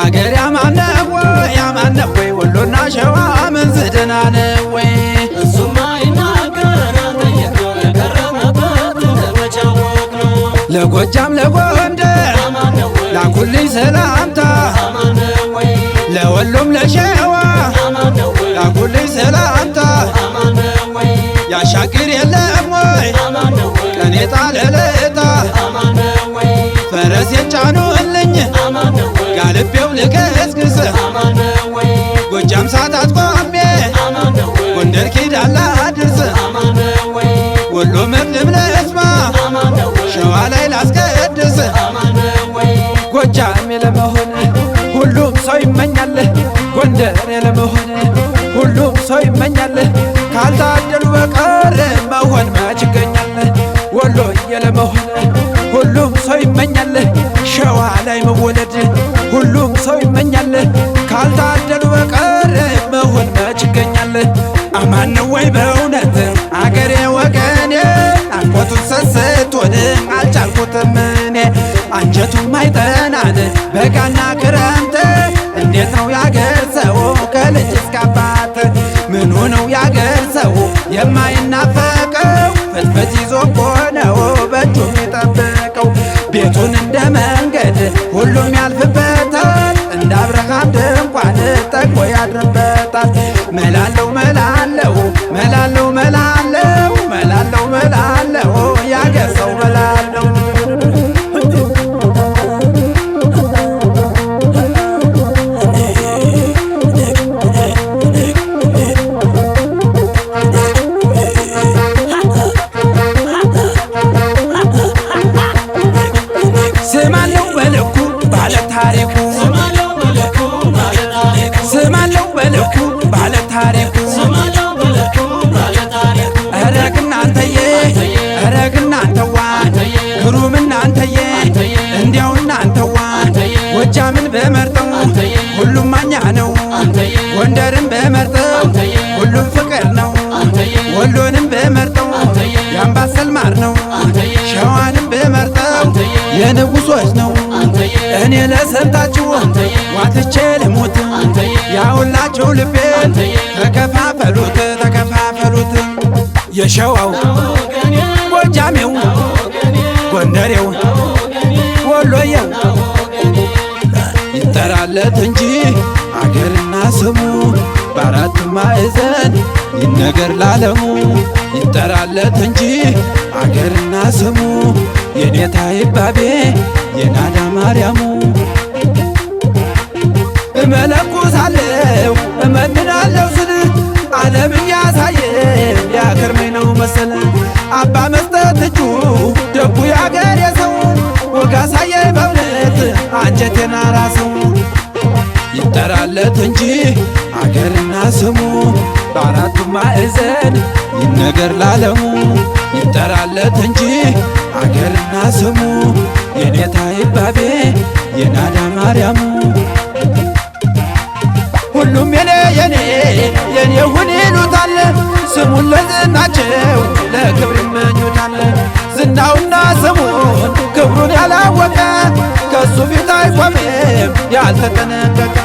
አገር ያማነው ያማነው ወሎና ሸዋ መንዝ ደህና ነው ወይ እሱማ ይናገር ጠየቅ ነው የከረመበት መቻወቅ ነው ለጎጃም ለጎንደር ላኩልኝ ሰላምታ ለወሎም ለሸዋ ላኩልኝ ሰላምታ ያሻግር የለም ወይ ቀኔ ጣለለታ ፈረስ የጫኑልኝ ጋልቤው ልገስግስ ጎጃም ሳታት ቆሜ ጎንደር ኪዳን ላድርስ ወሎ መቅደም ለስማ ሸዋ ላይ ላስቀድስ ጎጃም ለመሆን ሁሉም ሰው ይመኛል ጎንደር ለመሆን ሁሉም ሰው ይመኛል ካልታደሉ በቀር መሆን መች ይገኛል ወሎዬ ለመሆን ሁሉም ሰው ይመኛል ሸዋ ላይ መወለድ ሁሉም ሰው ይመኛል ካልታደሉ በቀር መሆን መች ይገኛል አማን ነው ወይ በእውነት አገሬ ወገኔ አንገቱን ሰስቶን አልቻልኩትም እኔ አንጀቱም አይጠናን በጋና ክረምት እንዴት ነው ያገር ሰው ከልጅ እስከ አባት ምኑ ነው ያገር ሰው የማይናፈቀው ፍትፍት ይዞ እኮ ነው በእጁ የሚጠብቀው ቤቱን እንደ መንገድ ሁሉም ያልፍበታል እንደ አብርሃም ድንኳን ጠግቦ ያድርበታል መላለው መላለው መላለው መላለው መላለው መላለው ያገር ሰው መላለው ስማለው በልኩ ባለ ታሪኩ ስማለው በልኩ ባለ ታሪኩ እረግ እናንተዬ እረግ እናንተዋን ግሩም እናንተዬ እንዲያው እናንተዋን ጎጃምን በመርጠው ሁሉም ማኛ ነው ጎንደርን በመርጠው ሁሉም ፍቅር ነው ወሎንም በመርጠው የአምባሰል ማር ነው ሸዋንም በመርጠው የንጉሶች ነው እኔ ለሰምታችሁ ዋትቼ ልሙት ያውላችሁ ልቤን ተከፋፈሉት ተከፋፈሉት የሸዋው ጎጃሜው ጎንደሬው ወሎዬው ይጠራለት እንጂ አገርና ስሙ በአራት ማዕዘን ይነገር ላለሙ ይጠራለት እንጂ አገርና ስሙ የኔታ ይባቤ የናዳ ማርያሙ እመለኩሳለው እመንናለው ስል ዓለም እያሳየ ሊያከርመኝ ነው መሰለ አባ መስጠት እጁ ደጉ ያገር የሰው ወጋ ሳየ በእውነት አንጀቴን አራሰው ይጠራለት እንጂ አገርና ስሙ በአራቱ ማዕዘን ይነገር ላለሙ ይጠራለት እንጂ አገርና ስሙ የኔታ ይባቤ የናዳ ማርያሙ ሁሉም የኔ የኔ የኔ ሁን ይሉታል ስሙን ለዝናቸው ለክብር ይመኙታል ዝናውና ስሙን ክብሩን ያላወቀ ከሱ ፊት አይቆምም ያልተጠነቀቀ